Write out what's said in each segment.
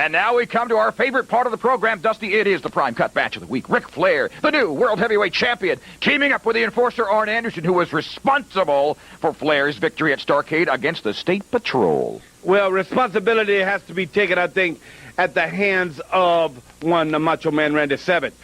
And now we come to our favorite part of the program, Dusty. It is the Prime Cut Match of the Week. Ric Flair, the new World Heavyweight Champion, teaming up with the enforcer Arn Anderson, who was responsible for Flair's victory at Starrcade against the State Patrol. Well, responsibility has to be taken, I think, at the hands of the Macho Man Randy Savage.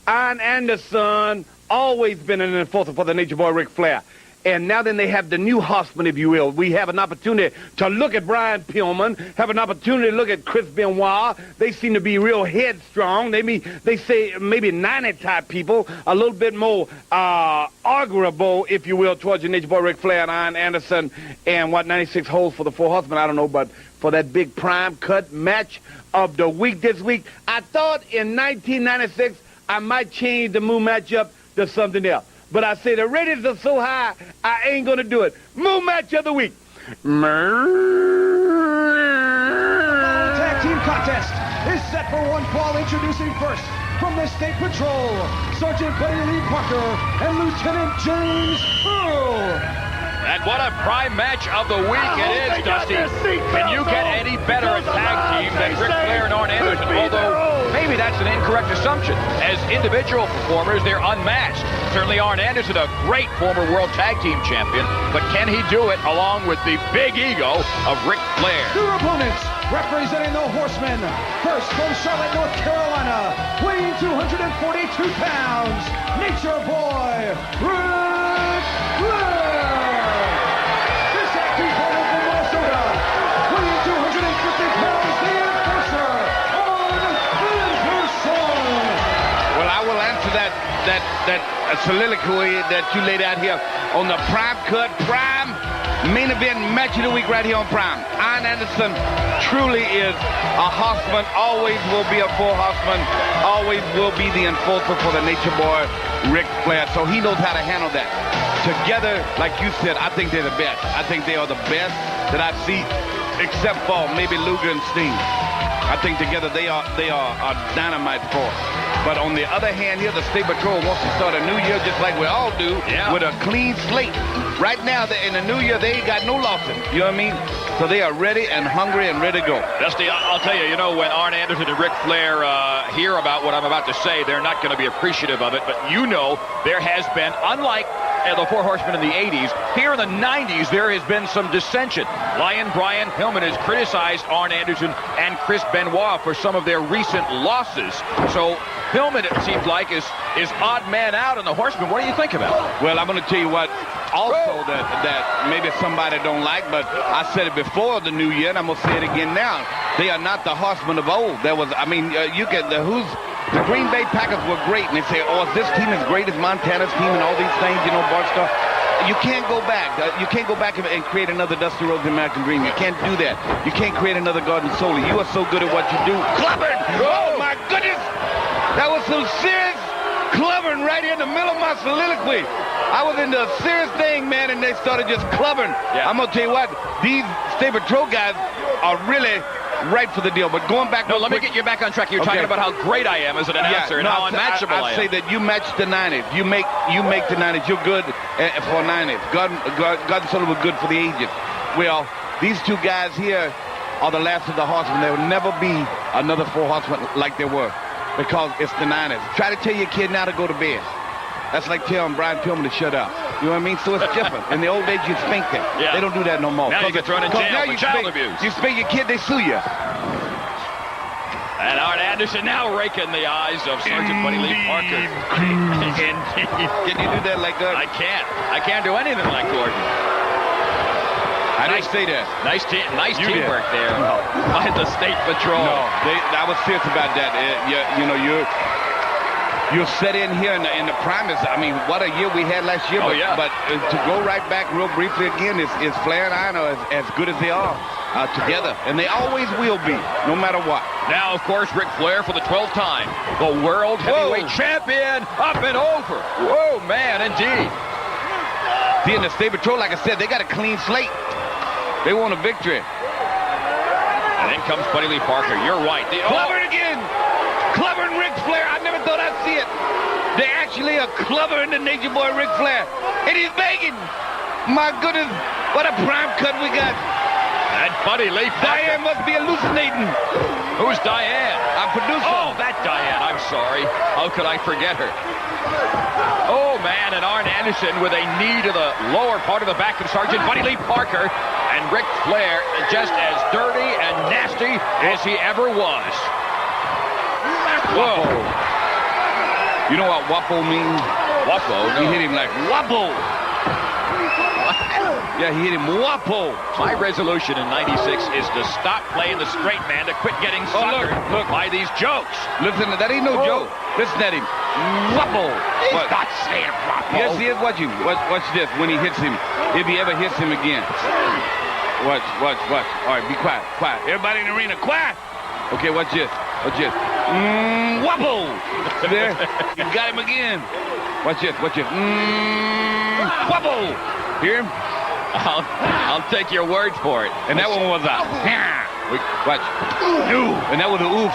Arn Anderson always been an enforcer for the Nature Boy Ric Flair. And now then they have the new horseman, if you will. We have an opportunity to look at Brian Pillman, have an opportunity to look at Chris Benoit. They seem to be real headstrong. They say maybe 90-type people, a little bit more arguable, if you will, towards your Nature Boy Ric Flair and Arn Anderson. And 96 holes for the Four Horsemen, I don't know, but for that big Prime Cut Match of the week this week, I thought in 1996 I might change the Moo matchup to something else. But I say the ratings are so high, I ain't going to do it. Moo match of the week. Tag team contest is set for one fall. Introducing first from the State Patrol, Sergeant Buddy Lee Parker and Lieutenant James Earl. And what a prime match of the week it is, Dusty. Can you get any better a tag team than Ric Flair and Arn Anderson? Although maybe that's an incorrect assumption. As individual performers, they're unmatched. Certainly Arn Anderson, a great former World Tag Team Champion, but can he do it along with the big ego of Ric Flair? Two opponents representing the Horsemen. First from Charlotte, North Carolina, weighing 242 pounds, Nature Boy Ric Flair. That soliloquy that you laid out here on the Prime Cut, Prime main event match of the week right here on Prime. Arn Anderson truly is a horseman, always will be a full horseman, always will be the enforcer for the Nature Boy Ric Flair, so he knows how to handle that. Together, like you said, I think they're the best. I think they are the best that I've seen, except for maybe Luger and Sting. I think together they are a dynamite force. But on the other hand here, the State Patrol wants to start a new year just like we all do, with a clean slate. Right now, in the new year, they ain't got no losses. You know what I mean? So they are ready and hungry and ready to go. Dusty, I'll tell you, when Arn Anderson and Ric Flair hear about what I'm about to say, they're not going to be appreciative of it. But there has been, unlike the Four Horsemen in the 80s, here in the 90s, there has been some dissension. Lion Brian Pillman has criticized Arn Anderson and Chris Benoit for some of their recent losses. So Pillman, it seems like, is odd man out in the Horsemen. What do you think about it? Well, I'm going to tell you what, also that maybe somebody don't like, but I said it before the new year, and I'm going to say it again now. They are not the Horsemen of old. The Green Bay Packers were great, and they say, is this team as great as Montana's team and all these things, Barstow? You can't go back. You can't go back and create another Dusty Rhodes American Dream. You can't do that. You can't create another Garden Solie. You are so good at what you do. Clubbing! Oh, my goodness! That was some serious clubbing right here in the middle of my soliloquy. I was into a serious thing, man, and they started just clubbing. Yeah. I'm going to tell you what, these State Patrol guys are really right for the deal. But going back... let me get you back on track. You're talking about how great I am as an announcer and how unmatchable I am. I say that you match the 90s. You make the 90s. You're good for 90s. God and Solie were good for the ages. Well, these two guys here are the last of the Horsemen. There will never be another Four Horsemen like there were, because it's the 90s. Try to tell your kid now to go to bed. That's like telling Brian Pillman to shut up. You know what I mean? So it's different. In the old days, you spanked them. Yeah. They don't do that no more. Now you get thrown in jail for child abuse. You spank your kid, they sue you. And Arn Anderson now raking the eyes of Sergeant Buddy Lee Parker. Indeed. Can you do that like that? I can't. I can't do anything like Gordon. I didn't say that. Nice teamwork there by the State Patrol. No, I was serious about that. You're set in here in the Prime. I mean, what a year we had last year. But to go right back real briefly again, is Flair and I are as good as they are together. And they always will be, no matter what. Now, of course, Ric Flair for the 12th time. The World Heavyweight Champion, up and over. Whoa, man, indeed. See, in the State Patrol, like I said, they got a clean slate. They want a victory. And then comes Buddy Lee Parker. You're right. Clubbering again. Clubbering Ric Flair. I never thought I'd see it. They actually are clubbering the Nature Boy Ric Flair. And he's begging. My goodness, what a prime cut we got. And Buddy Lee Parker. Diane must be hallucinating. Who's Diane? Our producer. Oh, that Diane. I'm sorry. How could I forget her? Oh, man, and Arn Anderson with a knee to the lower part of the back of Sergeant Buddy Lee Parker. And Ric Flair just as dirty and nasty as he ever was. Whoa. You know what Wapo means? Wapo? No. He hit him like Wapo. Yeah, he hit him Wapo. My resolution in '96 is to stop playing the straight man, to quit getting suckered look. by these jokes. Listen, that ain't no joke. Listen at him. Wapo. He's not saying Wapo. Yes, he is. Watch him. Watch this when he hits him. If he ever hits him again. Watch. All right, be quiet. Everybody in the arena, quiet. Okay, watch this. Wapo. There. You got him again. Watch this. Wapo. Hear him? I'll take your word for it. And that one was a watch. And that was a oof.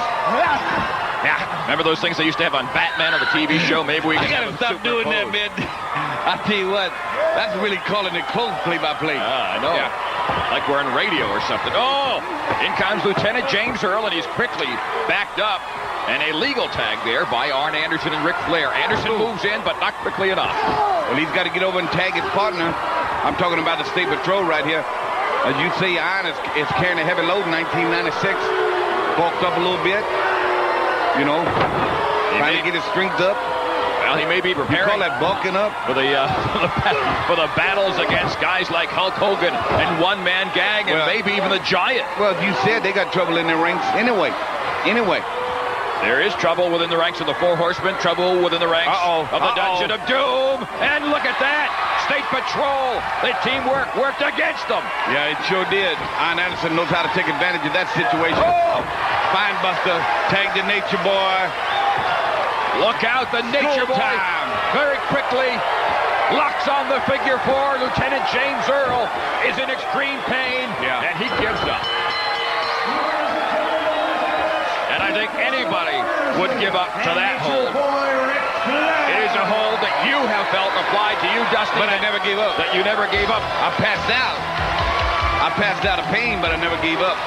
Yeah. Remember those things they used to have on Batman on the TV show? Maybe we can I gotta stop doing that, man. I tell you what, that's really calling it close play-by-play. I know. Yeah. Like we're on radio or something. Oh! In comes Lieutenant James Earl, and he's quickly backed up. And a legal tag there by Arn Anderson and Ric Flair. Anderson moves in, but not quickly enough. Well, he's got to get over and tag his partner. I'm talking about the State Patrol right here. As you say, Arn is carrying a heavy load in 1996. Bulked up a little bit. You know, trying to get his strength up. Well, he may be preparing. You call that bulking up? For the battles against guys like Hulk Hogan and One Man Gang and maybe even the Giant. Well, you said they got trouble in their ranks. Anyway. There is trouble within the ranks of the Four Horsemen, trouble within the ranks of the Dungeon of Doom. And look at that! State Patrol, the teamwork worked against them. Yeah, it sure did. Arn Anderson knows how to take advantage of that situation. Oh! Spinebuster, tag the Nature Boy. Look out, the Nature Boy time. very quickly locks on the figure four. Lieutenant James Earl is in extreme pain, and he gives up. And I think anybody would give up to that hold. It is a hold that you have felt applied to you, Dustin. But I never gave up. That you never gave up. I passed out. I passed out of pain, but I never gave up.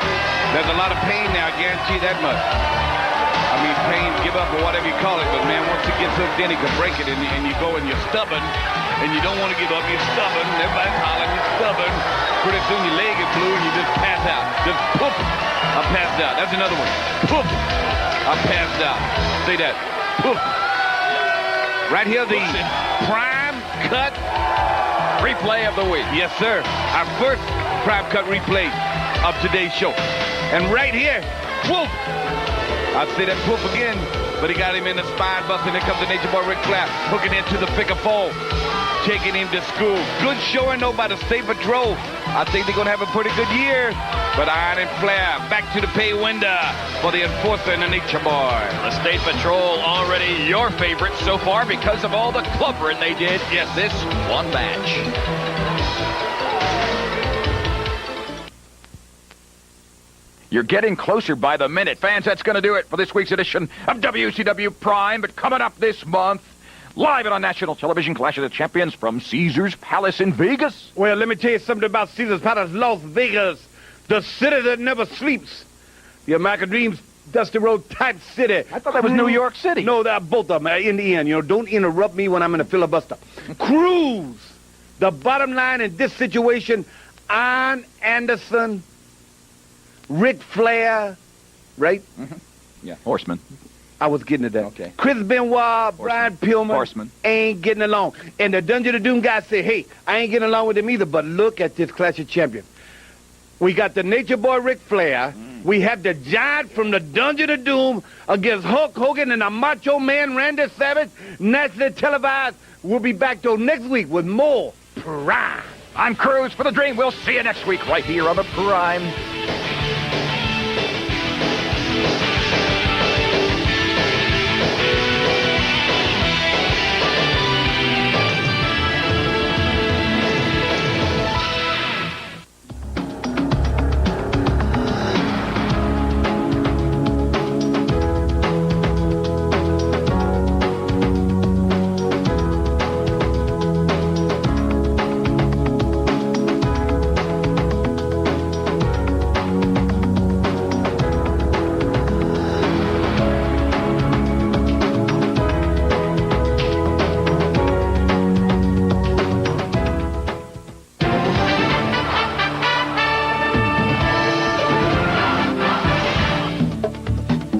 There's a lot of pain now, I guarantee that much. I mean, pain, give up, or whatever you call it. But, man, once it gets hooked in, it can break it, and you go and you're stubborn, and you don't want to give up. You're stubborn. Everybody's hollering. You're stubborn. Pretty soon your leg is blue, and you just pass out. Just poof. I passed out. That's another one. Poof. I passed out. Say that. Poof. Right here, the prime cut replay of the week. Yes, sir. Our first prime cut replay of today's show. And right here, whoop. I'll say that whoop again, but he got him in the spine buster. Here comes the Nature Boy Ric Flair, hooking into the figure four, taking him to school. Good showing, though, by the State Patrol. I think they're going to have a pretty good year. But Arn and Flair back to the pay window for the Enforcer and the Nature Boy. The State Patrol already your favorite so far because of all the clubbering they did in this one match. You're getting closer by the minute. Fans, that's going to do it for this week's edition of WCW Prime. But coming up this month, live and on national television, Clash of the Champions from Caesars Palace in Vegas. Well, let me tell you something about Caesars Palace, Las Vegas, the city that never sleeps. The American Dream's Dusty Road type city. I thought that was New York City. No, they're both of them in the end. You know, don't interrupt me when I'm in a filibuster. Cruise. The bottom line in this situation, Arn Anderson, Ric Flair, right? Mm-hmm. Yeah, Horseman. I was getting to that. Okay. Chris Benoit, Brian Pillman Horseman. ain't getting along. And the Dungeon of Doom guy said, hey, I ain't getting along with him either, but look at this Clash of Champions. We got the Nature Boy Ric Flair. We have the Giant from the Dungeon of Doom against Hulk Hogan and the Macho Man Randy Savage. Nationally televised. We'll be back till next week with more Prime. I'm Cruz for the Dream. We'll see you next week right here on the Prime.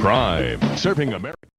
Prime, serving America.